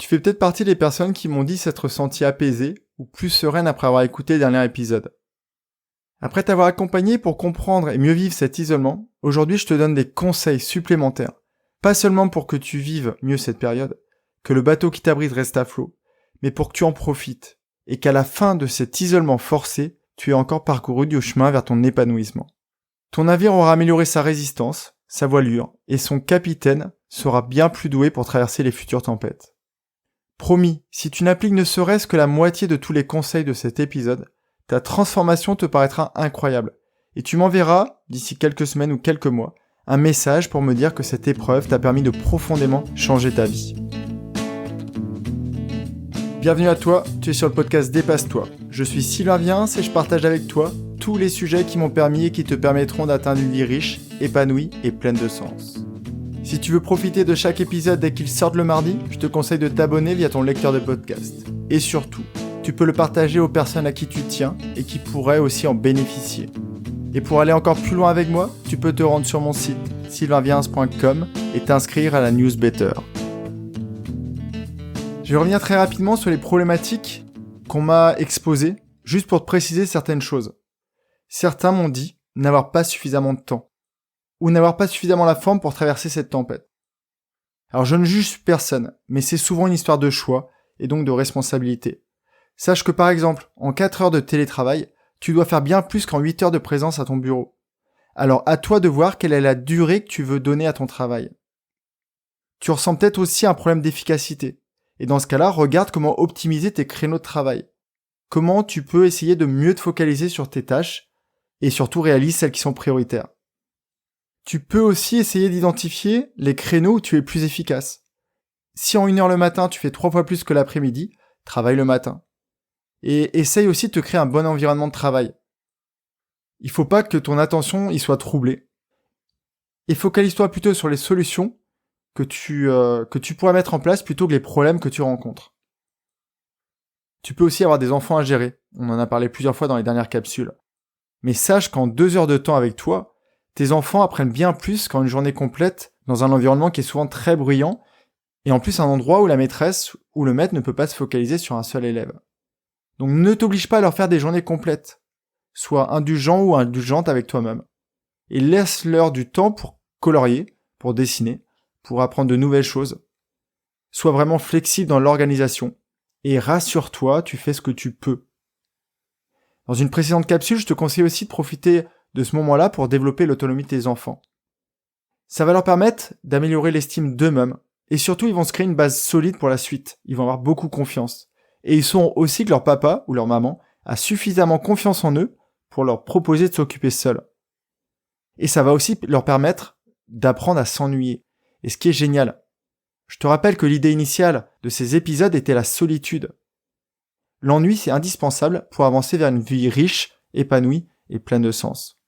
Tu fais peut-être partie des personnes qui m'ont dit s'être senties apaisées ou plus sereines après avoir écouté le dernier épisode. Après t'avoir accompagné pour comprendre et mieux vivre cet isolement, aujourd'hui je te donne des conseils supplémentaires. Pas seulement pour que tu vives mieux cette période, que le bateau qui t'abrite reste à flot, mais pour que tu en profites et qu'à la fin de cet isolement forcé, tu aies encore parcouru du chemin vers ton épanouissement. Ton navire aura amélioré sa résistance, sa voilure, et son capitaine sera bien plus doué pour traverser les futures tempêtes. Promis, si tu n'appliques ne serait-ce que la moitié de tous les conseils de cet épisode, ta transformation te paraîtra incroyable, et tu m'enverras, d'ici quelques semaines ou quelques mois, un message pour me dire que cette épreuve t'a permis de profondément changer ta vie. Bienvenue à toi, tu es sur le podcast Dépasse-toi. Je suis Sylvain Viens et je partage avec toi tous les sujets qui m'ont permis et qui te permettront d'atteindre une vie riche, épanouie et pleine de sens. Si tu veux profiter de chaque épisode dès qu'il sort le mardi, je te conseille de t'abonner via ton lecteur de podcast. Et surtout, tu peux le partager aux personnes à qui tu tiens et qui pourraient aussi en bénéficier. Et pour aller encore plus loin avec moi, tu peux te rendre sur mon site sylvainviens.com et t'inscrire à la newsletter. Je vais revenir très rapidement sur les problématiques qu'on m'a exposées, juste pour te préciser certaines choses. Certains m'ont dit n'avoir pas suffisamment de temps, ou n'avoir pas suffisamment la forme pour traverser cette tempête. Alors je ne juge personne, mais c'est souvent une histoire de choix, et donc de responsabilité. Sache que par exemple, en 4 heures de télétravail, tu dois faire bien plus qu'en 8 heures de présence à ton bureau. Alors à toi de voir quelle est la durée que tu veux donner à ton travail. Tu ressens peut-être aussi un problème d'efficacité. Et dans ce cas-là, regarde comment optimiser tes créneaux de travail. Comment tu peux essayer de mieux te focaliser sur tes tâches et surtout réalise celles qui sont prioritaires. Tu peux aussi essayer d'identifier les créneaux où tu es plus efficace. Si en 1 heure le matin, tu fais 3 fois plus que l'après-midi, travaille le matin. Et essaye aussi de te créer un bon environnement de travail. Il faut pas que ton attention y soit troublée. Et focalise-toi plutôt sur les solutions que tu pourras mettre en place plutôt que les problèmes que tu rencontres. Tu peux aussi avoir des enfants à gérer. On en a parlé plusieurs fois dans les dernières capsules. Mais sache qu'en 2 heures de temps avec toi, tes enfants apprennent bien plus qu'en une journée complète dans un environnement qui est souvent très bruyant et en plus un endroit où la maîtresse ou le maître ne peut pas se focaliser sur un seul élève. Donc ne t'oblige pas à leur faire des journées complètes. Sois indulgent ou indulgente avec toi-même. Et laisse-leur du temps pour colorier, pour dessiner, pour apprendre de nouvelles choses. Sois vraiment flexible dans l'organisation. Et rassure-toi, tu fais ce que tu peux. Dans une précédente capsule, je te conseille aussi de profiter de ce moment-là pour développer l'autonomie de tes enfants. Ça va leur permettre d'améliorer l'estime d'eux-mêmes. Et surtout, ils vont se créer une base solide pour la suite. Ils vont avoir beaucoup confiance. Et ils sauront aussi que leur papa ou leur maman a suffisamment confiance en eux pour leur proposer de s'occuper seuls. Et ça va aussi leur permettre d'apprendre à s'ennuyer. Et ce qui est génial, je te rappelle que l'idée initiale de ces épisodes était la solitude. L'ennui, c'est indispensable pour avancer vers une vie riche, épanouie et pleine de sens.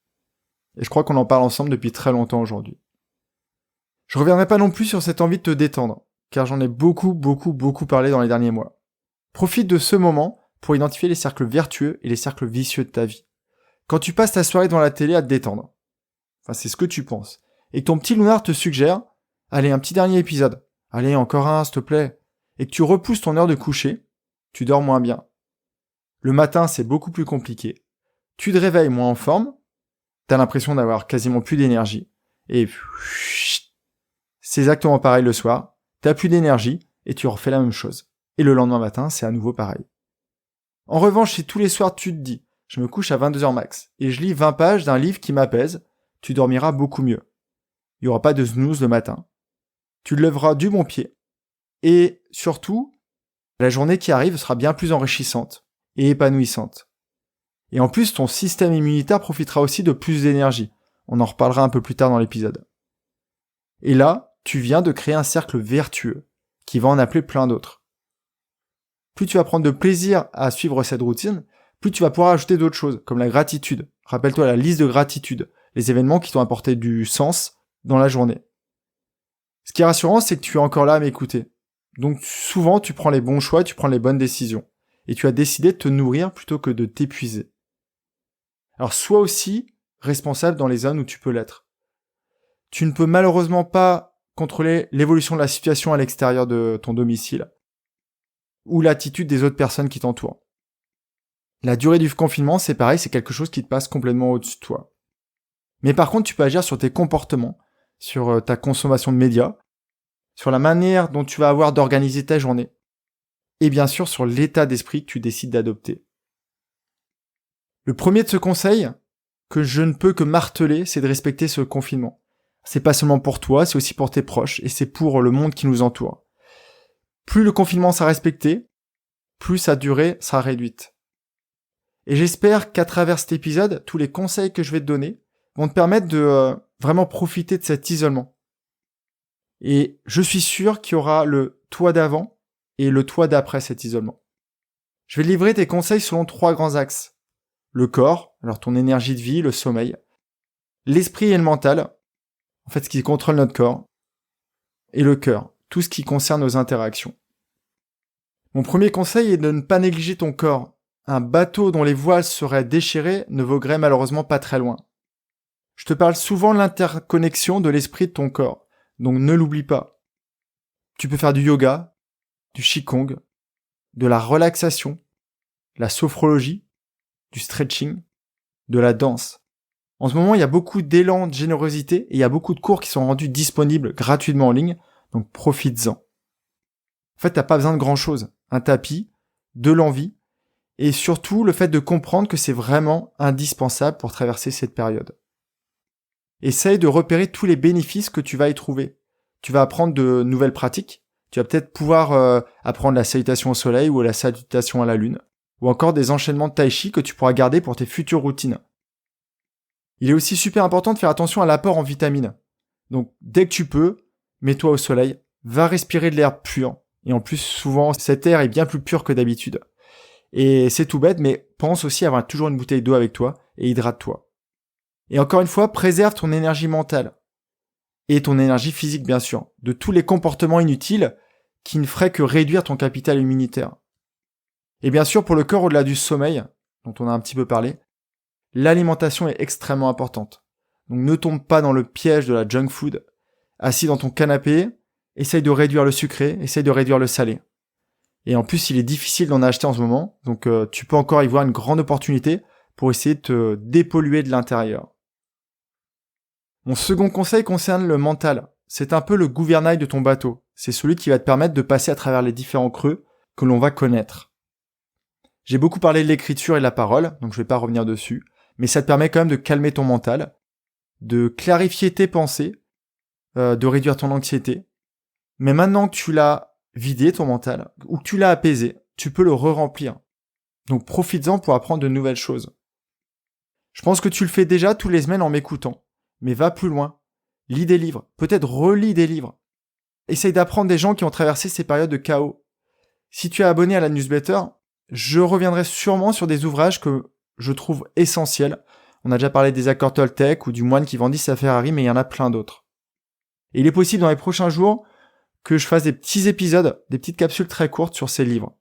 Et je crois qu'on en parle ensemble depuis très longtemps aujourd'hui. Je reviendrai pas non plus sur cette envie de te détendre, car j'en ai beaucoup parlé dans les derniers mois. Profite de ce moment pour identifier les cercles vertueux et les cercles vicieux de ta vie. Quand tu passes ta soirée devant la télé à te détendre, enfin c'est ce que tu penses, et que ton petit lounard te suggère « Allez, un petit dernier épisode, allez, encore un, s'il te plaît », et que tu repousses ton heure de coucher, tu dors moins bien. Le matin, c'est beaucoup plus compliqué. Tu te réveilles moins en forme, t'as l'impression d'avoir quasiment plus d'énergie, et c'est exactement pareil le soir, t'as plus d'énergie, et tu refais la même chose. Et le lendemain matin, c'est à nouveau pareil. En revanche, si tous les soirs tu te dis « Je me couche à 22h max et je lis 20 pages d'un livre qui m'apaise », tu dormiras beaucoup mieux. Il n'y aura pas de snooze le matin. Tu te lèveras du bon pied. Et surtout, la journée qui arrive sera bien plus enrichissante et épanouissante. Et en plus, ton système immunitaire profitera aussi de plus d'énergie. On en reparlera un peu plus tard dans l'épisode. Et là, tu viens de créer un cercle vertueux qui va en appeler plein d'autres. Plus tu vas prendre de plaisir à suivre cette routine, plus tu vas pouvoir ajouter d'autres choses, comme la gratitude. Rappelle-toi la liste de gratitude, les événements qui t'ont apporté du sens dans la journée. Ce qui est rassurant, c'est que tu es encore là à m'écouter. Donc souvent, tu prends les bons choix, tu prends les bonnes décisions. Et tu as décidé de te nourrir plutôt que de t'épuiser. Alors sois aussi responsable dans les zones où tu peux l'être. Tu ne peux malheureusement pas contrôler l'évolution de la situation à l'extérieur de ton domicile. ou l'attitude des autres personnes qui t'entourent. La durée du confinement, c'est pareil, c'est quelque chose qui te passe complètement au-dessus de toi. Mais par contre, tu peux agir sur tes comportements, sur ta consommation de médias, sur la manière dont tu vas avoir d'organiser ta journée, et bien sûr sur l'état d'esprit que tu décides d'adopter. Le premier de ce conseil, que je ne peux que marteler, c'est de respecter ce confinement. C'est pas seulement pour toi, c'est aussi pour tes proches, et c'est pour le monde qui nous entoure. Plus le confinement sera respecté, plus sa durée sera réduite. Et j'espère qu'à travers cet épisode, tous les conseils que je vais te donner vont te permettre de vraiment profiter de cet isolement. Et je suis sûr qu'il y aura le toi d'avant et le toi d'après cet isolement. Je vais livrer tes conseils selon 3 grands axes. Le corps, alors ton énergie de vie, le sommeil. L'esprit et le mental, en fait ce qui contrôle notre corps. Et le cœur, tout ce qui concerne nos interactions. Mon premier conseil est de ne pas négliger ton corps. Un bateau dont les voiles seraient déchirées ne voguerait malheureusement pas très loin. Je te parle souvent de l'interconnexion de l'esprit et de ton corps, donc ne l'oublie pas. Tu peux faire du yoga, du qigong, de la relaxation, la sophrologie, du stretching, de la danse. En ce moment, il y a beaucoup d'élan de générosité et il y a beaucoup de cours qui sont rendus disponibles gratuitement en ligne, donc profites-en. En fait, t'as pas besoin de grand chose. Un tapis, de l'envie, et surtout le fait de comprendre que c'est vraiment indispensable pour traverser cette période. Essaye de repérer tous les bénéfices que tu vas y trouver. Tu vas apprendre de nouvelles pratiques. Tu vas peut-être pouvoir apprendre la salutation au soleil ou la salutation à la lune, ou encore des enchaînements de tai chi que tu pourras garder pour tes futures routines. Il est aussi super important de faire attention à l'apport en vitamines. Donc dès que tu peux, mets-toi au soleil, va respirer de l'air pur. Et en plus, souvent, cet air est bien plus pur que d'habitude. Et c'est tout bête, mais pense aussi à avoir toujours une bouteille d'eau avec toi et hydrate-toi. Et encore une fois, préserve ton énergie mentale. Et ton énergie physique, bien sûr, de tous les comportements inutiles qui ne feraient que réduire ton capital immunitaire. Et bien sûr, pour le corps au-delà du sommeil, dont on a un petit peu parlé, l'alimentation est extrêmement importante. Donc ne tombe pas dans le piège de la junk food. Assis dans ton canapé, essaye de réduire le sucré, essaye de réduire le salé. Et en plus, il est difficile d'en acheter en ce moment, donc tu peux encore y voir une grande opportunité pour essayer de te dépolluer de l'intérieur. Mon second conseil concerne le mental. C'est un peu le gouvernail de ton bateau. C'est celui qui va te permettre de passer à travers les différents creux que l'on va connaître. J'ai beaucoup parlé de l'écriture et de la parole, donc je vais pas revenir dessus, mais ça te permet quand même de calmer ton mental, de clarifier tes pensées, de réduire ton anxiété. Mais maintenant que tu l'as vidé, ton mental, ou que tu l'as apaisé, tu peux le re-remplir. Donc profites-en pour apprendre de nouvelles choses. Je pense que tu le fais déjà tous les semaines en m'écoutant. Mais va plus loin. Lis des livres. Peut-être relis des livres. Essaye d'apprendre des gens qui ont traversé ces périodes de chaos. Si tu es abonné à la newsletter, je reviendrai sûrement sur des ouvrages que je trouve essentiels. On a déjà parlé des accords Toltec ou du moine qui vendit sa Ferrari, mais il y en a plein d'autres. Et il est possible dans les prochains jours que je fasse des petits épisodes, des petites capsules très courtes sur ces livres.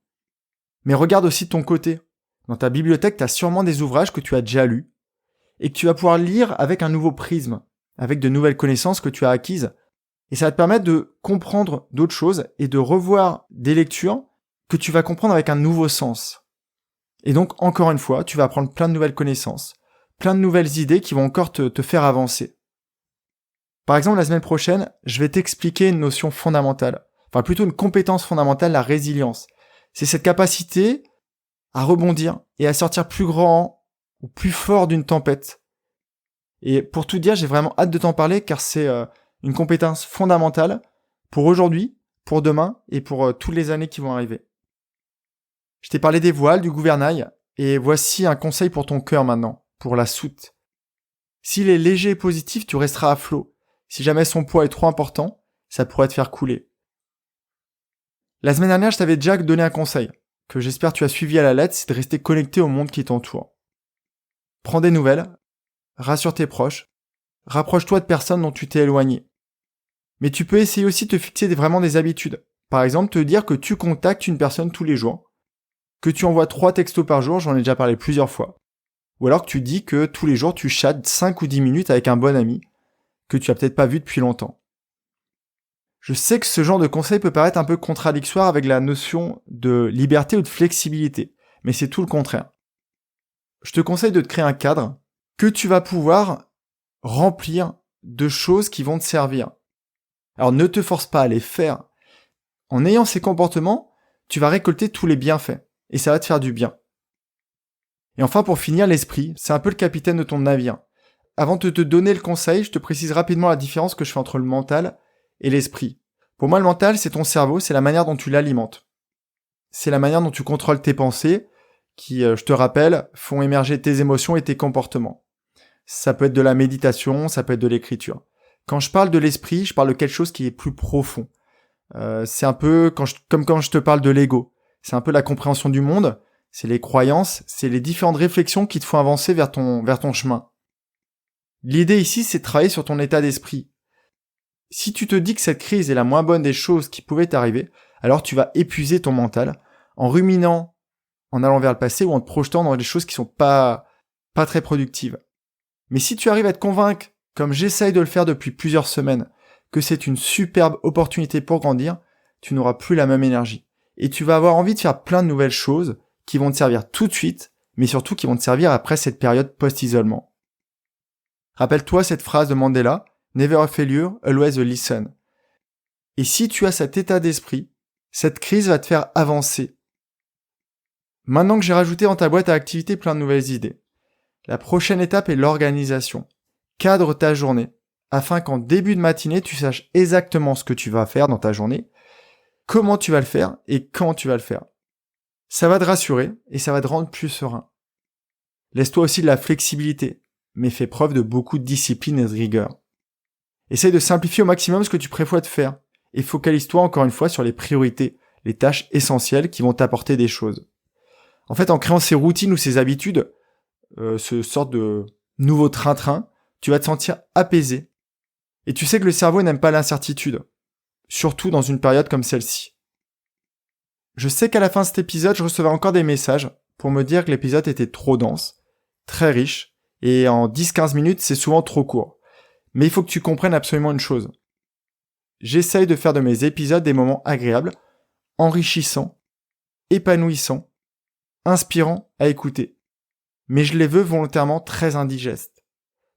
Mais regarde aussi de ton côté. Dans ta bibliothèque, tu as sûrement des ouvrages que tu as déjà lus et que tu vas pouvoir lire avec un nouveau prisme, avec de nouvelles connaissances que tu as acquises. Et ça va te permettre de comprendre d'autres choses et de revoir des lectures que tu vas comprendre avec un nouveau sens. Et donc, encore une fois, tu vas apprendre plein de nouvelles connaissances, plein de nouvelles idées qui vont encore te faire avancer. Par exemple, la semaine prochaine, je vais t'expliquer une notion fondamentale, enfin plutôt une compétence fondamentale, la résilience. C'est cette capacité à rebondir et à sortir plus grand ou plus fort d'une tempête. Et pour tout dire, j'ai vraiment hâte de t'en parler car c'est une compétence fondamentale pour aujourd'hui, pour demain et pour toutes les années qui vont arriver. Je t'ai parlé des voiles, du gouvernail, et voici un conseil pour ton cœur maintenant, pour la soute. S'il est léger et positif, tu resteras à flot. Si jamais son poids est trop important, ça pourrait te faire couler. La semaine dernière, je t'avais déjà donné un conseil, que j'espère tu as suivi à la lettre, c'est de rester connecté au monde qui t'entoure. Prends des nouvelles, rassure tes proches, rapproche-toi de personnes dont tu t'es éloigné. Mais tu peux essayer aussi de te fixer vraiment des habitudes. Par exemple, te dire que tu contactes une personne tous les jours, que tu envoies 3 textos par jour, j'en ai déjà parlé plusieurs fois. Ou alors que tu dis que tous les jours tu chattes 5 ou 10 minutes avec un bon ami, que tu as peut-être pas vu depuis longtemps. Je sais que ce genre de conseil peut paraître un peu contradictoire avec la notion de liberté ou de flexibilité, mais c'est tout le contraire. Je te conseille de te créer un cadre que tu vas pouvoir remplir de choses qui vont te servir. Alors ne te force pas à les faire. En ayant ces comportements, tu vas récolter tous les bienfaits et ça va te faire du bien. Et enfin, pour finir, l'esprit, c'est un peu le capitaine de ton navire. Avant de te donner le conseil, je te précise rapidement la différence que je fais entre le mental et l'esprit. Pour moi, le mental, c'est ton cerveau, c'est la manière dont tu l'alimentes. C'est la manière dont tu contrôles tes pensées qui, je te rappelle, font émerger tes émotions et tes comportements. Ça peut être de la méditation, ça peut être de l'écriture. Quand je parle de l'esprit, je parle de quelque chose qui est plus profond. C'est un peu comme quand je te parle de l'ego. C'est un peu la compréhension du monde, c'est les croyances, c'est les différentes réflexions qui te font avancer vers ton chemin. L'idée ici, c'est de travailler sur ton état d'esprit. Si tu te dis que cette crise est la moins bonne des choses qui pouvaient t'arriver, alors tu vas épuiser ton mental en ruminant, en allant vers le passé ou en te projetant dans des choses qui sont pas très productives. Mais si tu arrives à te convaincre, comme j'essaye de le faire depuis plusieurs semaines, que c'est une superbe opportunité pour grandir, tu n'auras plus la même énergie. Et tu vas avoir envie de faire plein de nouvelles choses qui vont te servir tout de suite, mais surtout qui vont te servir après cette période post-isolement. Rappelle-toi cette phrase de Mandela, « Never a failure, always a lesson ». Et si tu as cet état d'esprit, cette crise va te faire avancer. Maintenant que j'ai rajouté dans ta boîte à activités plein de nouvelles idées, la prochaine étape est l'organisation. Cadre ta journée, afin qu'en début de matinée, tu saches exactement ce que tu vas faire dans ta journée, comment tu vas le faire et quand tu vas le faire. Ça va te rassurer et ça va te rendre plus serein. Laisse-toi aussi de la flexibilité, mais fais preuve de beaucoup de discipline et de rigueur. Essaye de simplifier au maximum ce que tu prévois de faire et focalise-toi encore une fois sur les priorités, les tâches essentielles qui vont t'apporter des choses. En fait, en créant ces routines ou ces habitudes, ce sorte de nouveau train-train, tu vas te sentir apaisé. Et tu sais que le cerveau n'aime pas l'incertitude, surtout dans une période comme celle-ci. Je sais qu'à la fin de cet épisode, je recevais encore des messages pour me dire que l'épisode était trop dense, très riche, et en 10-15 minutes, c'est souvent trop court. Mais il faut que tu comprennes absolument une chose. J'essaye de faire de mes épisodes des moments agréables, enrichissants, épanouissants, inspirants à écouter. Mais je les veux volontairement très indigestes.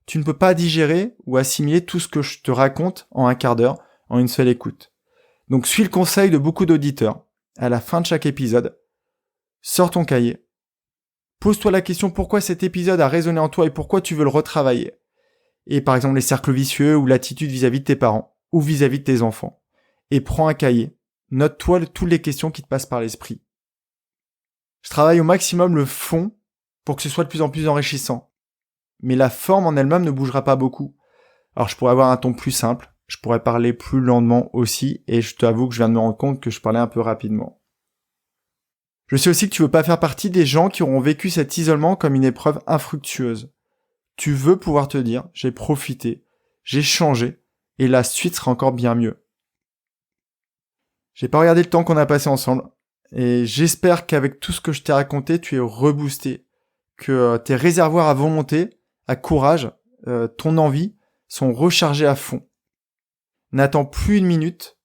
Tu ne peux pas digérer ou assimiler tout ce que je te raconte en un quart d'heure, en une seule écoute. Donc suis le conseil de beaucoup d'auditeurs. À la fin de chaque épisode, sors ton cahier. Pose-toi la question pourquoi cet épisode a résonné en toi et pourquoi tu veux le retravailler. Et par exemple les cercles vicieux ou l'attitude vis-à-vis de tes parents ou vis-à-vis de tes enfants. Et prends un cahier. Note-toi toutes les questions qui te passent par l'esprit. Je travaille au maximum le fond pour que ce soit de plus en plus enrichissant. Mais la forme en elle-même ne bougera pas beaucoup. Alors je pourrais avoir un ton plus simple, je pourrais parler plus lentement aussi, et je t'avoue que je viens de me rendre compte que je parlais un peu rapidement. Je sais aussi que tu veux pas faire partie des gens qui auront vécu cet isolement comme une épreuve infructueuse. Tu veux pouvoir te dire, j'ai profité, j'ai changé, et la suite sera encore bien mieux. J'ai pas regardé le temps qu'on a passé ensemble, et j'espère qu'avec tout ce que je t'ai raconté, tu es reboosté, que tes réservoirs à volonté, à courage, ton envie, sont rechargés à fond. N'attends plus une minute,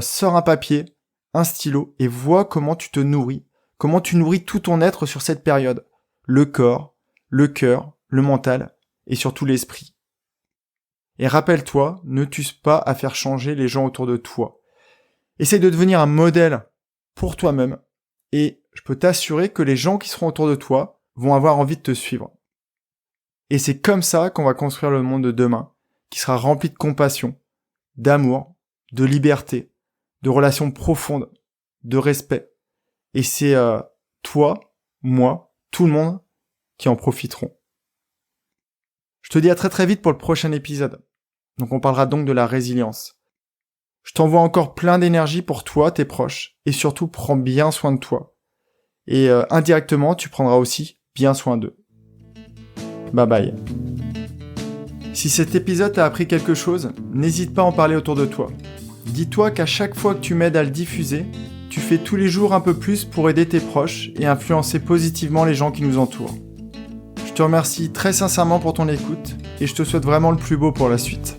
sors un papier, un stylo, et vois comment tu te nourris, comment tu nourris tout ton être sur cette période. Le corps, le cœur, le mental, et surtout l'esprit. Et rappelle-toi, ne t'use pas à faire changer les gens autour de toi. Essaye de devenir un modèle pour toi-même, et je peux t'assurer que les gens qui seront autour de toi vont avoir envie de te suivre. Et c'est comme ça qu'on va construire le monde de demain, qui sera rempli de compassion, d'amour, de liberté, de relations profondes, de respect. Et c'est toi, moi, tout le monde qui en profiteront. Je te dis à très très vite pour le prochain épisode. Donc on parlera donc de la résilience. Je t'envoie encore plein d'énergie pour toi, tes proches, et surtout prends bien soin de toi. Et indirectement, tu prendras aussi bien soin d'eux. Bye bye. Si cet épisode t'a appris quelque chose, n'hésite pas à en parler autour de toi. Dis-toi qu'à chaque fois que tu m'aides à le diffuser, tu fais tous les jours un peu plus pour aider tes proches et influencer positivement les gens qui nous entourent. Je te remercie très sincèrement pour ton écoute et je te souhaite vraiment le plus beau pour la suite.